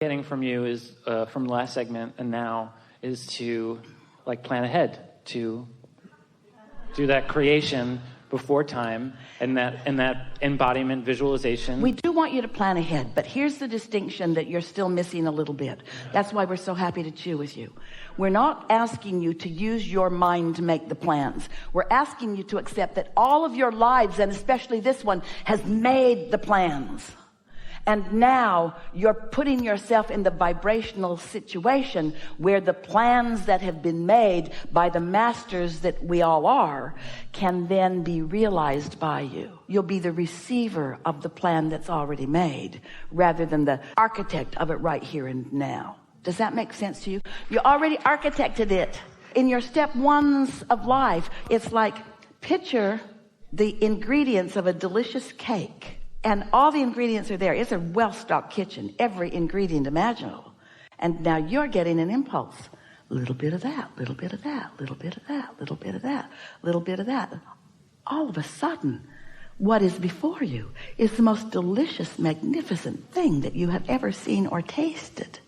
Getting from you is from the last segment and now is to like plan ahead, to do that creation before time and that embodiment visualization. We do want you to plan ahead, but here's the distinction that you're still missing a little bit. That's why we're so happy to chew with you. We're not asking you to use your mind to make the plans. We're asking you to accept that all of your lives, and especially this one, has made the plans. And now you're putting yourself in the vibrational situation where the plans that have been made by the masters that we all are can then be realized by you. You'll be the receiver of the plan that's already made rather than the architect of it right here and now. Does that make sense to you? You already architected it in your step ones of life. It's like picture the ingredients of a delicious cake. And all the ingredients are there. It's a well-stocked kitchen, every ingredient imaginable. And now you're getting an impulse. A little bit of that, little bit of that, little bit of that, little bit of that, little bit of that. All of a sudden, what is before you is the most delicious, magnificent thing that you have ever seen or tasted.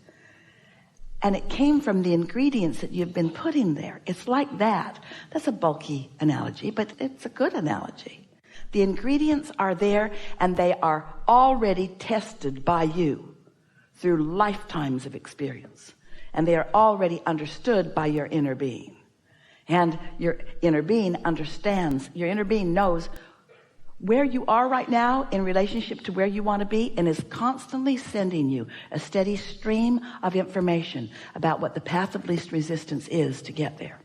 And it came from the ingredients that you've been putting there. It's like that. That's a bulky analogy, but it's a good analogy. The ingredients are there and they are already tested by you through lifetimes of experience. And they are already understood by your inner being. And your inner being understands, your inner being knows where you are right now in relationship to where you want to be and is constantly sending you a steady stream of information about what the path of least resistance is to get there.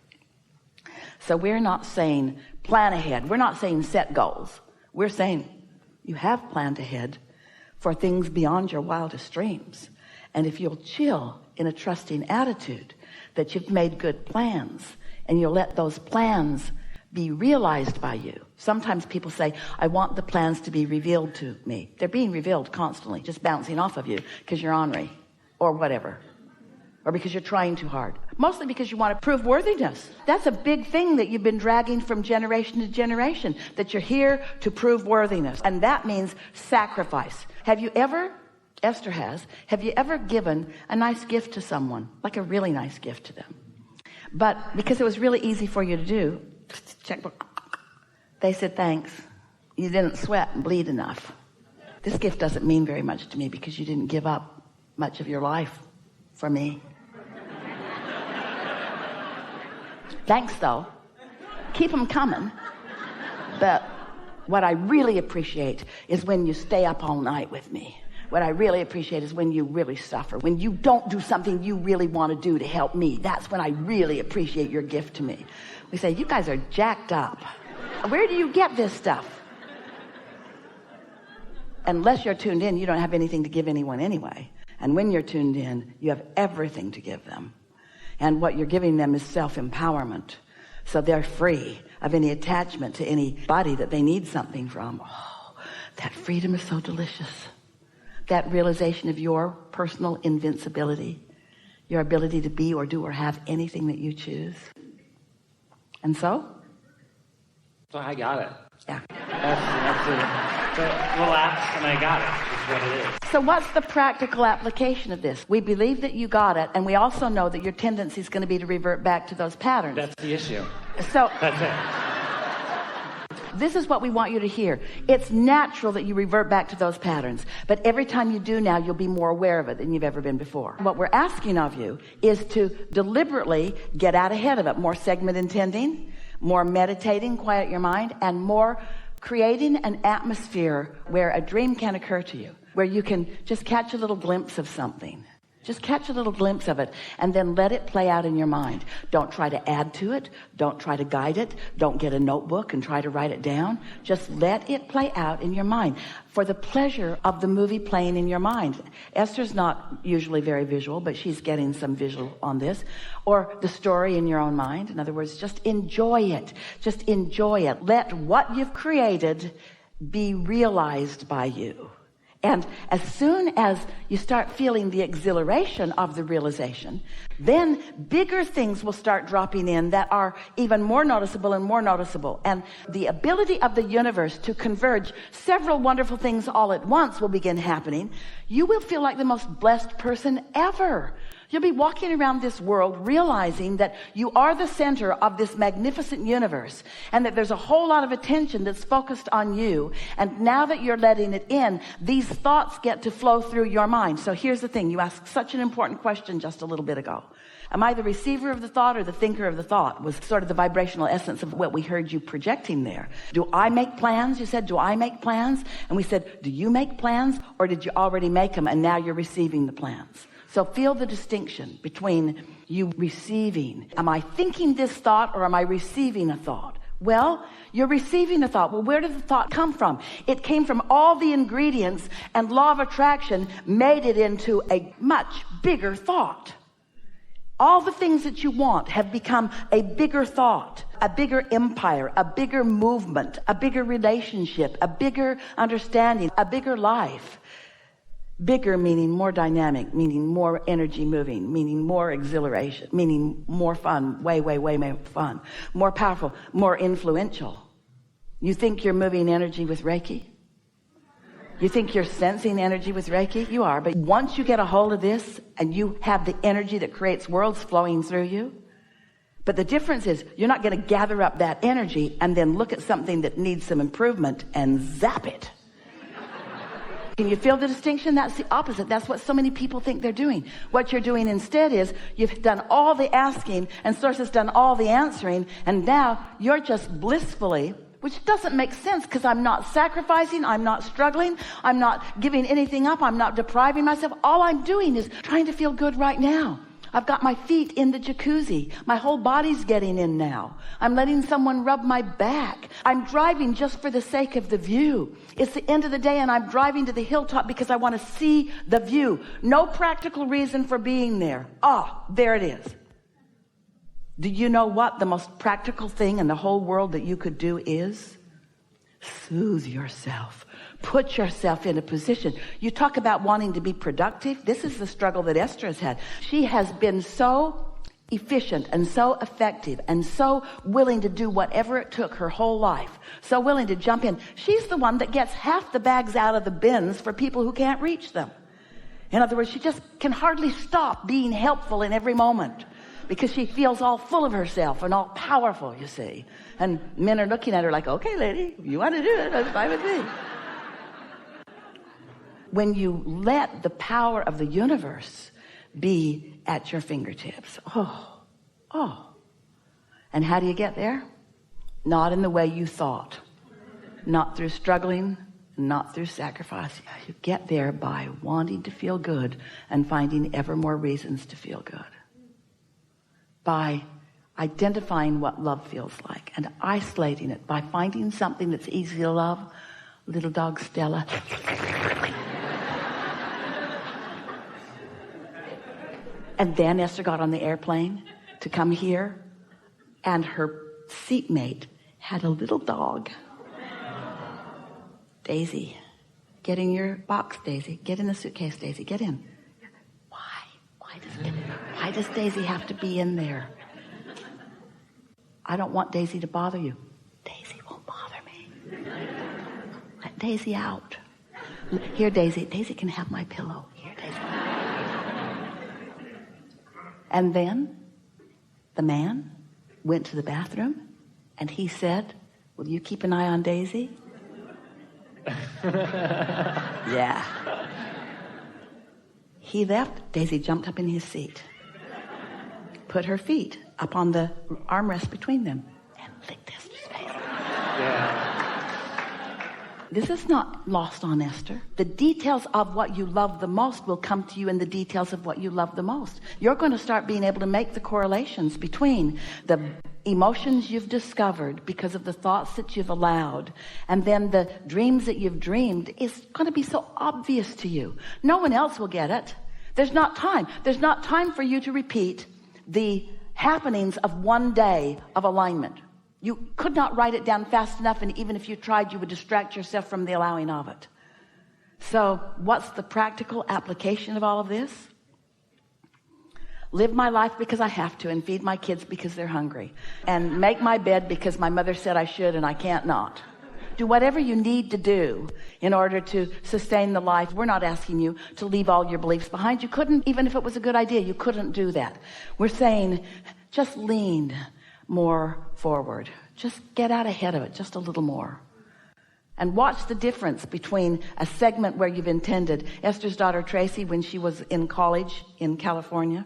So we're not saying plan ahead. We're not saying set goals. We're saying you have planned ahead for things beyond your wildest dreams. And if you'll chill in a trusting attitude that you've made good plans and you'll let those plans be realized by you. Sometimes people say, I want the plans to be revealed to me. They're being revealed constantly, just bouncing off of you because you're ornery or whatever. Or because you're trying too hard. Mostly because you want to prove worthiness. That's a big thing that you've been dragging from generation to generation, that you're here to prove worthiness. And that means sacrifice. Have you ever, Esther have you ever given a nice gift to someone, like a really nice gift to them? But because it was really easy for you to do, checkbook, they said, thanks. You didn't sweat and bleed enough. This gift doesn't mean very much to me because you didn't give up much of your life for me. Thanks, though. Keep them coming. But what I really appreciate is when you stay up all night with me. What I really appreciate is when you really suffer. When you don't do something you really want to do to help me. That's when I really appreciate your gift to me. We say, you guys are jacked up. Where do you get this stuff? Unless you're tuned in, you don't have anything to give anyone anyway. And when you're tuned in, you have everything to give them. And what you're giving them is self-empowerment. So they're free of any attachment to anybody that they need something from. Oh, that freedom is so delicious. That realization of your personal invincibility, your ability to be or do or have anything that you choose. And so I got it. Yeah. That's it. Relax, and I got it. What it is. So what's the practical application of this? We believe that you got it, and we also know that your tendency is going to be to revert back to those patterns. That's the issue. So that's it. This is what we want you to hear. It's natural that you revert back to those patterns, but every time you do now, you'll be more aware of it than you've ever been before. What we're asking of you is to deliberately get out ahead of it. More segment intending, more meditating, quiet your mind, and more creating an atmosphere where a dream can occur to you, where you can just catch a little glimpse of something. Just catch a little glimpse of it and then let it play out in your mind. Don't try to add to it. Don't try to guide it. Don't get a notebook and try to write it down. Just let it play out in your mind for the pleasure of the movie playing in your mind. Esther's not usually very visual, but she's getting some visual on this. Or the story in your own mind. In other words, just enjoy it. Just enjoy it. Let what you've created be realized by you. And as soon as you start feeling the exhilaration of the realization, then bigger things will start dropping in that are even more noticeable and more noticeable. And the ability of the universe to converge several wonderful things all at once will begin happening. You will feel like the most blessed person ever. You'll be walking around this world realizing that you are the center of this magnificent universe and that there's a whole lot of attention that's focused on you. And now that you're letting it in, these thoughts get to flow through your mind. So here's the thing. You asked such an important question just a little bit ago. Am I the receiver of the thought or the thinker of the thought? Was sort of the vibrational essence of what we heard you projecting there. Do I make plans? You said, do I make plans? And we said, do you make plans or did you already make them and now you're receiving the plans? So feel the distinction between you receiving. Am I thinking this thought or am I receiving a thought? Well, you're receiving a thought. Well, where did the thought come from? It came from all the ingredients, and law of attraction made it into a much bigger thought. All the things that you want have become a bigger thought, a bigger empire, a bigger movement, a bigger relationship, a bigger understanding, a bigger life. Bigger meaning more dynamic, meaning more energy moving, meaning more exhilaration, meaning more fun, way more fun, more powerful, more influential. You think you're moving energy with Reiki? You think you're sensing energy with Reiki? You are, but once you get a hold of this and you have the energy that creates worlds flowing through you, but the difference is you're not going to gather up that energy and then look at something that needs some improvement and zap it. Can you feel the distinction? That's the opposite. That's what so many people think they're doing. What you're doing instead is you've done all the asking and Source has done all the answering, and now you're just blissfully, which doesn't make sense because I'm not sacrificing, I'm not struggling, I'm not giving anything up, I'm not depriving myself. All I'm doing is trying to feel good right now. I've got my feet in the jacuzzi. My whole body's getting in now. I'm letting someone rub my back. I'm driving just for the sake of the view. It's the end of the day and I'm driving to the hilltop because I want to see the view. No practical reason for being there. Ah, there it is. Do you know what the most practical thing in the whole world that you could do is? Soothe yourself. Put yourself in a position. You talk about wanting to be productive. This is the struggle that Esther has had. She has been so efficient and so effective and so willing to do whatever it took her whole life. So willing to jump in. She's the one that gets half the bags out of the bins for people who can't reach them. In other words, she just can hardly stop being helpful in every moment because she feels all full of herself and all powerful, you see. And men are looking at her like, okay, lady, you want to do it, that's fine with me. When you let the power of the universe be at your fingertips. Oh. And how do you get there? Not in the way you thought. Not through struggling, not through sacrificing. You get there by wanting to feel good and finding ever more reasons to feel good. By identifying what love feels like and isolating it. By finding something that's easy to love. Little dog Stella. And then Esther got on the airplane to come here, and her seatmate had a little dog. Daisy, get in your box, Daisy. Get in the suitcase, Daisy. Get in. Why does Daisy have to be in there? I don't want Daisy to bother you. Daisy won't bother me. Let Daisy out. Here, Daisy. Daisy can have my pillow. Here, Daisy. And then the man went to the bathroom and he said, will you keep an eye on Daisy? Yeah. He left. Daisy jumped up in his seat, put her feet up on the armrest between them, and licked Esther's face. Yeah. This is not lost on Esther. The details of what you love the most will come to you in the details of what you love the most. You're going to start being able to make the correlations between the emotions you've discovered because of the thoughts that you've allowed and then the dreams that you've dreamed. Is going to be so obvious to you. No one else will get it. There's not time. There's not time for you to repeat the happenings of one day of alignment. You could not write it down fast enough, and even if you tried, you would distract yourself from the allowing of it. So what's the practical application of all of this? Live my life because I have to, and feed my kids because they're hungry, and make my bed because my mother said I should and I can't not. Do whatever you need to do in order to sustain the life. We're not asking you to leave all your beliefs behind. You couldn't, even if it was a good idea, you couldn't do that. We're saying just lean more forward. Just get out ahead of it just a little more. And watch the difference between a segment where you've intended. Esther's daughter Tracy, when she was in college in California,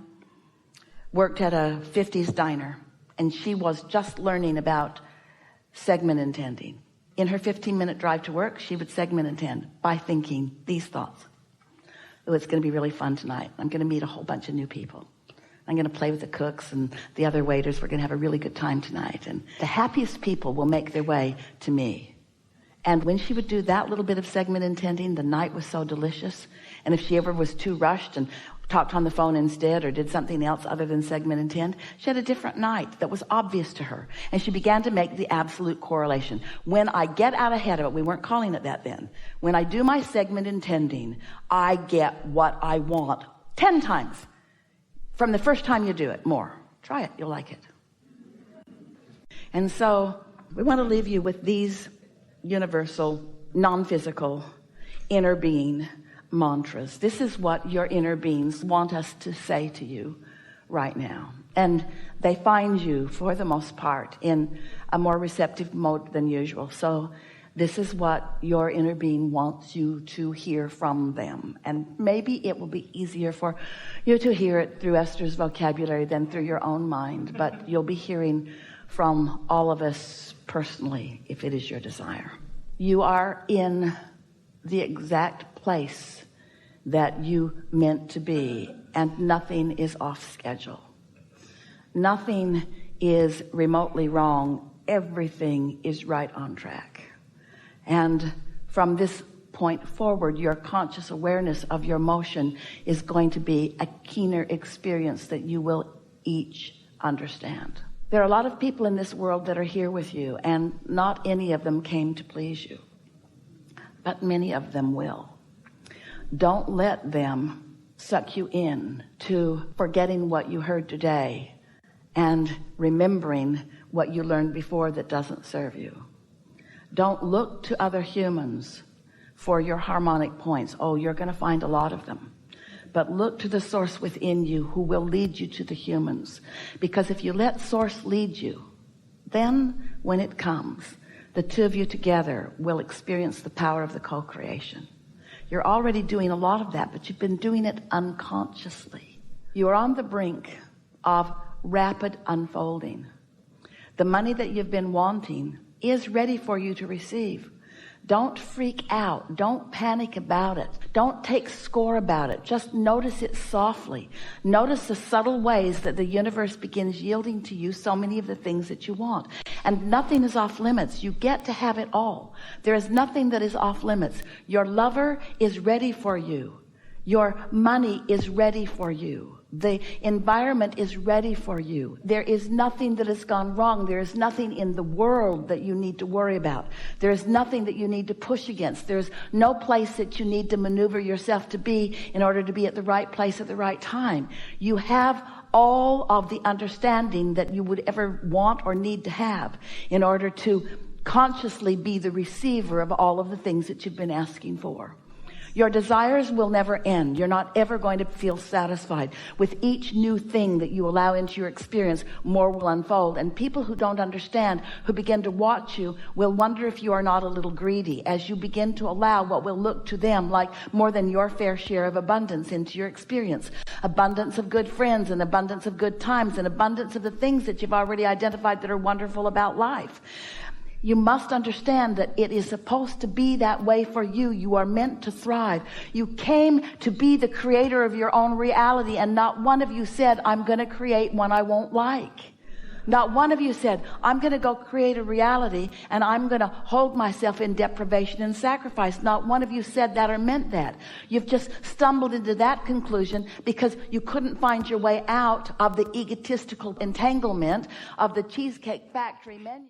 worked at a 50s diner, and she was just learning about segment intending. In her 15-minute drive to work, she would segment intend by thinking these thoughts. Oh, it's going to be really fun tonight. I'm going to meet a whole bunch of new people. I'm going to play with the cooks and the other waiters. We're going to have a really good time tonight. And the happiest people will make their way to me. And when she would do that little bit of segment intending, the night was so delicious. And if she ever was too rushed and talked on the phone instead or did something else other than segment intend, she had a different night that was obvious to her. And she began to make the absolute correlation. When I get out ahead of it, we weren't calling it that then. When I do my segment intending, I get what I want 10 times from the first time you do it. More. Try it. You'll like it. And so we want to leave you with these universal, non-physical, inner being mantras. This is what your inner beings want us to say to you right now. And they find you, for the most part, in a more receptive mode than usual. So this is what your inner being wants you to hear from them. And maybe it will be easier for you to hear it through Esther's vocabulary than through your own mind. But you'll be hearing from all of us personally, if it is your desire. You are in the exact place that you meant to be, and nothing is off schedule. Nothing is remotely wrong. Everything is right on track. And from this point forward, your conscious awareness of your motion is going to be a keener experience that you will each understand. There are a lot of people in this world that are here with you, and not any of them came to please you, but many of them will. Don't let them suck you in to forgetting what you heard today and remembering what you learned before that doesn't serve you. Don't look to other humans for your harmonic points. Oh, you're going to find a lot of them. But look to the source within you who will lead you to the humans. Because if you let source lead you, then when it comes, the two of you together will experience the power of the co-creation. You're already doing a lot of that, but you've been doing it unconsciously. You are on the brink of rapid unfolding. The money that you've been wanting is ready for you to receive. Don't freak out. Don't panic about it. Don't take score about it. Just notice it softly. Notice the subtle ways that the universe begins yielding to you so many of the things that you want. And nothing is off limits. You get to have it all. There is nothing that is off limits. Your lover is ready for you. Your money is ready for you. The environment is ready for you. There is nothing that has gone wrong. There is nothing in the world that you need to worry about. There is nothing that you need to push against. There's no place that you need to maneuver yourself to be in order to be at the right place at the right time. You have all of the understanding that you would ever want or need to have in order to consciously be the receiver of all of the things that you've been asking for. Your desires will never end. You're not ever going to feel satisfied. With each new thing that you allow into your experience, more will unfold. And people who don't understand, who begin to watch you, will wonder if you are not a little greedy as you begin to allow what will look to them like more than your fair share of abundance into your experience. Abundance of good friends, and abundance of good times, and abundance of the things that you've already identified that are wonderful about life. You must understand that it is supposed to be that way for you. You are meant to thrive. You came to be the creator of your own reality, and not one of you said, I'm going to create one I won't like. Not one of you said, I'm going to go create a reality and I'm going to hold myself in deprivation and sacrifice. Not one of you said that or meant that. You've just stumbled into that conclusion because you couldn't find your way out of the egotistical entanglement of the Cheesecake Factory menu.